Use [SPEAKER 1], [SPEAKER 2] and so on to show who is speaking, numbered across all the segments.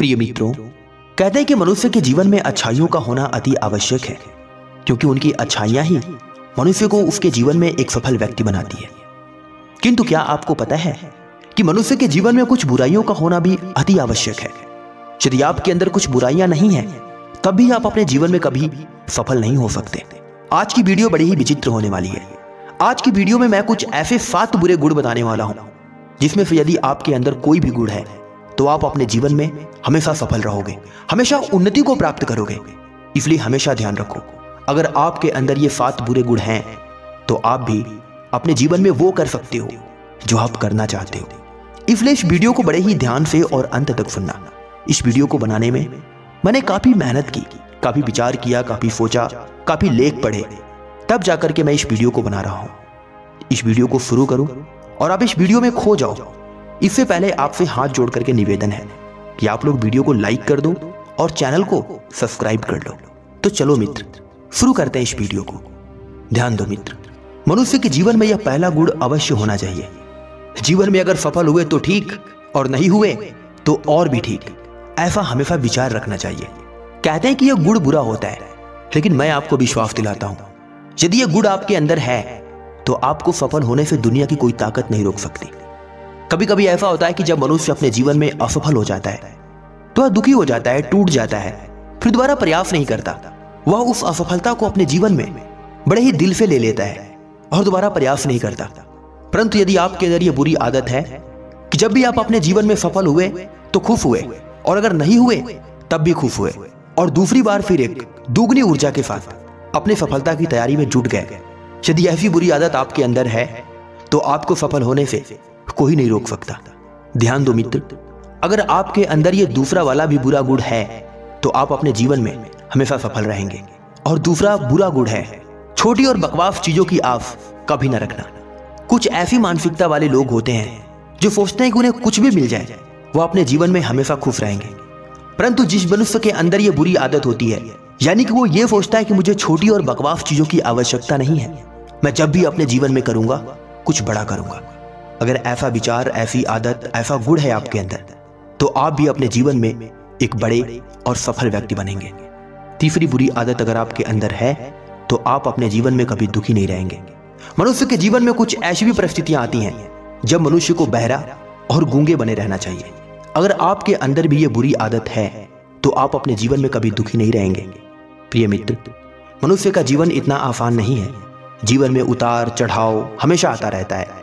[SPEAKER 1] प्रिय मित्रों, कहते हैं कि मनुष्य के जीवन में अच्छाइयों का होना अति आवश्यक है, क्योंकि उनकी अच्छाइयां ही मनुष्य को उसके जीवन में एक सफल व्यक्ति बनाती है। किंतु क्या आपको पता है कि मनुष्य के जीवन में कुछ बुराइयों का होना भी अति आवश्यक है। यदि आपके अंदर कुछ बुराइयां नहीं है, तब भी आप अपने जीवन में कभी सफल नहीं हो सकते। आज की वीडियो बड़ी ही विचित्र होने वाली है। आज की वीडियो में मैं कुछ ऐसे 7 बुरे गुण बताने वाला हूं, जिसमें से यदि आपके अंदर कोई भी गुण है तो आप अपने जीवन में हमेशा सफल रहोगे, हमेशा उन्नति को प्राप्त करोगे। इसलिए हमेशा ध्यान रखो, अगर आपके अंदर ये 7 बुरे गुण हैं तो आप भी अपने जीवन में वो कर सकते हो जो आप करना चाहते हो। इसलिए इस वीडियो को बड़े ही ध्यान से और अंत तक सुनना। इस वीडियो को बनाने में मैंने काफी मेहनत की, काफी विचार किया, काफी सोचा, काफी लेख पढ़े, तब जाकर के मैं इस वीडियो को बना रहा हूं। इस वीडियो को शुरू करूं और आप इस वीडियो में खो जाओ। इससे पहले आपसे हाथ जोड़ करके निवेदन है कि आप लोग वीडियो को लाइक कर दो और चैनल को सब्सक्राइब कर लो। तो चलो मित्र, शुरू करते हैं इस वीडियो को। ध्यान दो मित्र, मनुष्य के जीवन में यह पहला गुण अवश्य होना चाहिए। जीवन में अगर सफल हुए तो ठीक, और नहीं हुए तो और भी ठीक, ऐसा हमेशा विचार रखना चाहिए। कहते हैं कि यह गुण बुरा होता है, लेकिन मैं आपको विश्वास दिलाता हूं, यदि यह गुण आपके अंदर है तो आपको सफल होने से दुनिया की कोई ताकत नहीं रोक सकती। कभी कभी ऐसा होता है कि जब मनुष्य अपने जीवन में असफल हो जाता है तो वह दुखी हो जाता है, टूट जाता है, फिर दोबारा प्रयास नहीं करता। वह उस असफलता को अपने जीवन में बड़े ही दिल से ले लेता है और दोबारा प्रयास नहीं करता। परंतु यदि आपके अंदर यह बुरी आदत है कि जब भी आप अपने जीवन में सफल हुए तो खुश हुए, और अगर नहीं हुए तब भी खुश हुए, और दूसरी बार फिर एक दुगनी ऊर्जा के साथ अपनी सफलता की तैयारी में जुट गए। यदि ऐसी बुरी आदत आपके अंदर है तो आपको सफल होने से कोई नहीं रोक सकता। ध्यान दो मित्र, अगर आपके अंदर ये दूसरा वाला भी बुरा गुण है तो आप अपने जीवन में हमेशा सफल रहेंगे। और दूसरा बुरा गुण है छोटी और बकवास चीजों की आस कभी न रखना। कुछ ऐसी मानसिकता वाले लोग होते हैं जो सोचते हैं कि उन्हें कुछ भी मिल जाए, वो अपने जीवन में हमेशा खुश रहेंगे। परंतु जिस मनुष्य के अंदर ये बुरी आदत होती है, यानी कि वो ये सोचता है कि मुझे छोटी और बकवास चीजों की आवश्यकता नहीं है, मैं जब भी अपने जीवन में करूंगा कुछ बड़ा करूंगा। अगर ऐसा विचार, ऐसी आदत, ऐसा गुण है आपके अंदर, तो आप भी अपने जीवन में एक बड़े और सफल व्यक्ति बनेंगे। तीसरी बुरी आदत अगर आपके अंदर है तो आप अपने जीवन में कभी दुखी नहीं रहेंगे। मनुष्य के जीवन में कुछ ऐसी भी परिस्थितियां आती हैं जब मनुष्य को बहरा और गूंगे बने रहना चाहिए। अगर आपके अंदर भी ये बुरी आदत है तो आप अपने जीवन में कभी दुखी नहीं रहेंगे। प्रिय मित्र, मनुष्य का जीवन इतना आसान नहीं है। जीवन में उतार चढ़ाव हमेशा आता रहता है।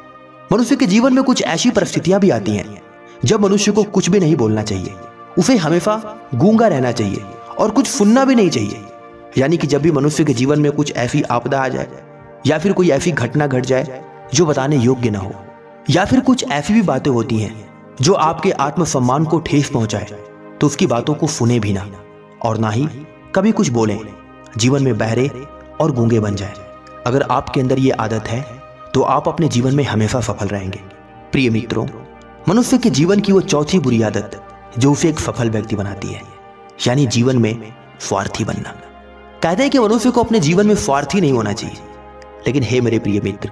[SPEAKER 1] मनुष्य के जीवन में कुछ ऐसी परिस्थितियां भी आती हैं जब मनुष्य को कुछ भी नहीं बोलना चाहिए, उसे हमेशा गूंगा रहना चाहिए और कुछ सुनना भी नहीं चाहिए। यानी कि जब भी मनुष्य के जीवन में कुछ ऐसी आपदा आ जाए, या फिर कोई ऐसी घटना घट जाए जो बताने योग्य ना हो, या फिर कुछ ऐसी भी बातें होती हैं जो आपके आत्मसम्मान को ठेस पहुंचाए, तो उसकी बातों को सुने भी ना, और ना ही कभी कुछ बोले। जीवन में बहरे और गूंगे बन जाए। अगर आपके अंदर ये आदत है तो आप अपने जीवन में हमेशा सफल रहेंगे। प्रिय मित्रों, मनुष्य के जीवन की वो चौथी बुरी आदत जो उसे एक सफल व्यक्ति बनाती है, यानी जीवन में स्वार्थी बनना। कहते हैं कि मनुष्य को अपने जीवन में स्वार्थी नहीं होना चाहिए, लेकिन हे मेरे प्रिय मित्र,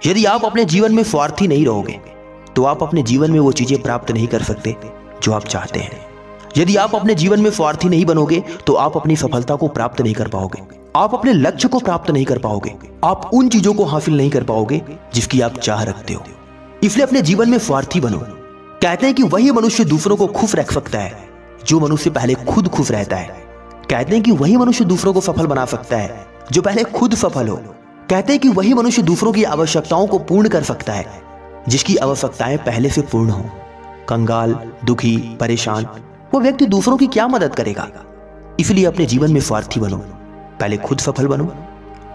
[SPEAKER 1] यदि आप अपने जीवन में स्वार्थी नहीं रहोगे तो आप अपने जीवन में वो चीजें प्राप्त नहीं कर सकते जो आप चाहते हैं। यदि आप अपने जीवन में स्वार्थी नहीं बनोगे तो आप अपनी सफलता को प्राप्त नहीं कर पाओगे, आप अपने लक्ष्य को प्राप्त नहीं कर पाओगे, आप उन चीजों को हासिल नहीं कर पाओगे जिसकी आप चाह रखते हो। इसलिए अपने जीवन में स्वार्थी बनो। कहते हैं कि वही मनुष्य दूसरों को खुश रख सकता है जो मनुष्य पहले खुद खुश रहता है। कहते हैं कि वही मनुष्य दूसरों को सफल बना सकता है जो पहले खुद सफल हो। कहते हैं कि वही मनुष्य दूसरों की आवश्यकताओं को पूर्ण कर सकता है जिसकी आवश्यकताएं पहले से पूर्ण हो। कंगाल, दुखी, परेशान वो व्यक्ति दूसरों की क्या मदद करेगा? इसलिए अपने जीवन में स्वार्थी बनो। पहले खुद सफल बनो,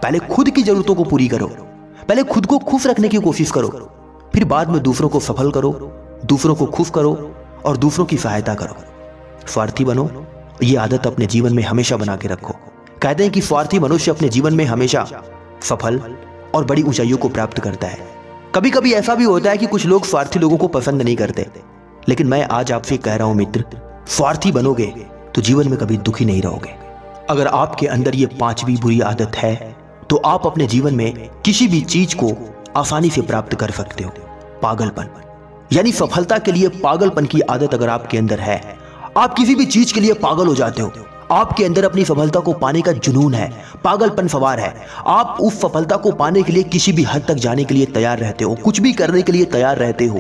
[SPEAKER 1] पहले खुद की जरूरतों को पूरी करो, पहले खुद को खुश रखने की कोशिश करो, फिर बाद में दूसरों को सफल करो, दूसरों को खुश करो और दूसरों की सहायता करो। स्वार्थी बनो, ये आदत अपने जीवन में हमेशा बना के रखो। कहते हैं कि स्वार्थी मनुष्य अपने जीवन में हमेशा सफल और बड़ी ऊंचाइयों को प्राप्त करता है। कभी कभी ऐसा भी होता है कि कुछ लोग स्वार्थी लोगों को पसंद नहीं करते, लेकिन मैं आज आपसे कह रहा हूं मित्र, स्वार्थी बनोगे तो जीवन में कभी दुखी नहीं रहोगे। अगर आपके अंदर ये 5वीं बुरी आदत है तो आप अपने जीवन में किसी भी चीज को आसानी से प्राप्त कर सकते हो। पागलपन, यानी सफलता के लिए पागलपन की आदत अगर आपके अंदर है, आप किसी भी चीज के लिए पागल हो जाते हो। आपके अंदर अपनी सफलता को पाने का जुनून है, पागलपन सवार है। आप उस सफलता को पाने के लिए किसी भी हद तक जाने के लिए तैयार रहते हो, कुछ भी करने के लिए तैयार रहते हो।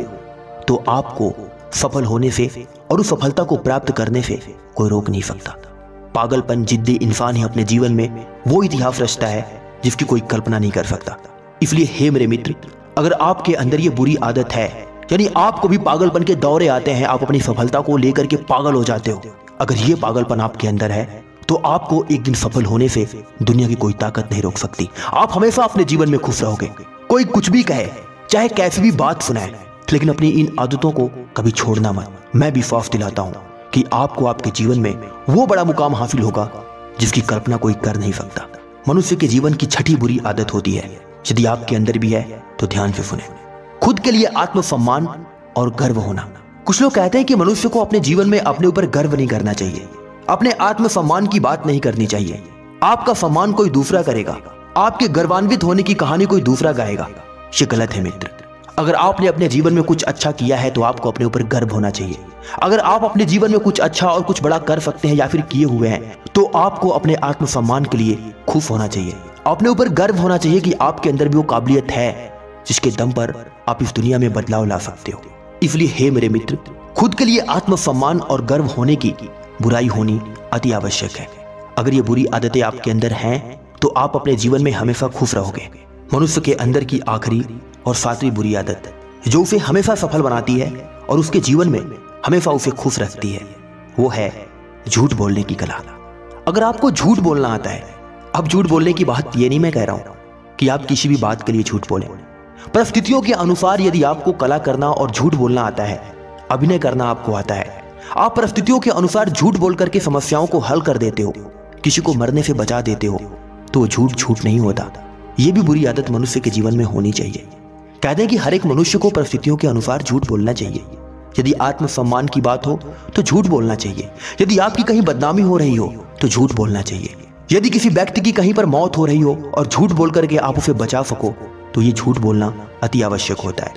[SPEAKER 1] तो आपको सफल होने से और उस सफलता को प्राप्त करने से कोई रोक नहीं सकता। पागलपन जिद्दी इंसान ही अपने जीवन में वो इतिहास रचता है जिसकी कोई कल्पना नहीं कर सकता। इसलिए हे मेरे मित्र, अगर आपके अंदर ये बुरी आदत है, यानी आपको भी पागलपन के दौरे आते हैं, आप अपनी सफलता को लेकर के पागल हो जाते हो, अगर ये पागलपन आपके अंदर है तो आपको एक दिन सफल होने से दुनिया की कोई ताकत नहीं रोक सकती। आप हमेशा अपने जीवन में खुश रहोगे। कोई कुछ भी कहे, चाहे कैसी भी बात सुनाए, लेकिन अपनी इन आदतों को कभी छोड़ना मत। मैं भी साफ दिलाता हूं कि आपको आपके जीवन में वो बड़ा मुकाम हासिल होगा जिसकी कल्पना कोई कर नहीं सकता। मनुष्य के जीवन की छठी बुरी आदत होती है, यदि आपके अंदर भी है तो ध्यान से सुने, खुद के लिए आत्मसम्मान और गर्व होना। कुछ लोग कहते हैं कि मनुष्य को अपने जीवन में अपने ऊपर गर्व नहीं करना चाहिए, अपने आत्मसम्मान की बात नहीं करनी चाहिए। आपका सम्मान कोई दूसरा करेगा, आपके गर्वान्वित होने की कहानी कोई दूसरा गाएगा। ये गलत है मित्र। अगर आपने अपने जीवन में कुछ अच्छा किया है तो आपको अपने ऊपर गर्व होना चाहिए। अगर आप अपने जीवन में कुछ अच्छा और कुछ बड़ा कर सकते हैं या फिर किए हुए हैं तो आपको अपने आत्मसम्मान के लिए खुश होना चाहिए, अपने ऊपर गर्व होना चाहिए कि आपके अंदर भी वो काबिलियत है जिसके दम पर आप इस दुनिया में बदलाव ला सकते हो। इसलिए हे मेरे मित्र, खुद के लिए आत्मसम्मान और गर्व होने की बुराई होनी अति आवश्यक है। अगर ये बुरी आदतें आपके अंदर हैं तो आप अपने जीवन में हमेशा खुश रहोगे। मनुष्य के अंदर की आखिरी और सातवीं बुरी आदत जो उसे हमेशा सफल बनाती है और उसके जीवन में हमेशा उसे खुश रखती है, वो है झूठ बोलने की कला। अगर आपको झूठ बोलना आता है, अब झूठ बोलने की बात ये नहीं मैं कह रहा हूं कि आप किसी भी बात के लिए झूठ बोलें। परिस्थितियों के अनुसार यदि आपको कला करना और झूठ बोलना आता है, अभिनय करना आपको आता है, आप परिस्थितियों के अनुसार झूठ बोल करके समस्याओं को हल कर देते हो, किसी को मरने से बचा देते हो, तो झूठ झूठ नहीं होता। यह भी बुरी आदत मनुष्य के जीवन में होनी चाहिए। कहते हैं कि हर एक मनुष्य को परिस्थितियों के अनुसार झूठ बोलना चाहिए। यदि आत्मसम्मान की बात हो तो झूठ बोलना चाहिए। यदि आपकी कहीं बदनामी हो रही हो तो झूठ बोलना चाहिए। यदि किसी व्यक्ति की कहीं पर मौत हो रही हो और झूठ बोल करके आप उसे बचा सको तो ये झूठ बोलना अति आवश्यक होता है।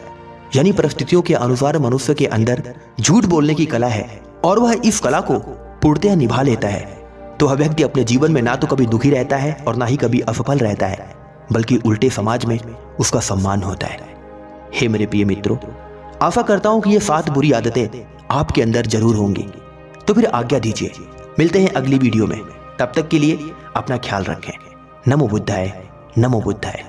[SPEAKER 1] यानी परिस्थितियों के अनुसार मनुष्य के अंदर झूठ बोलने की कला है और वह इस कला को पूर्णतः निभा लेता है तो वह व्यक्ति अपने जीवन में ना तो कभी दुखी रहता है और ना ही कभी असफल रहता है, बल्कि उल्टे समाज में उसका सम्मान होता है। हे मेरे प्रिय मित्रों, आशा करता हूं कि ये 7 बुरी आदतें आपके अंदर जरूर होंगी। तो फिर आज्ञा दीजिए, मिलते हैं अगली वीडियो में। तब तक के लिए अपना ख्याल रखें। नमो बुद्धाय, नमो बुद्धाय।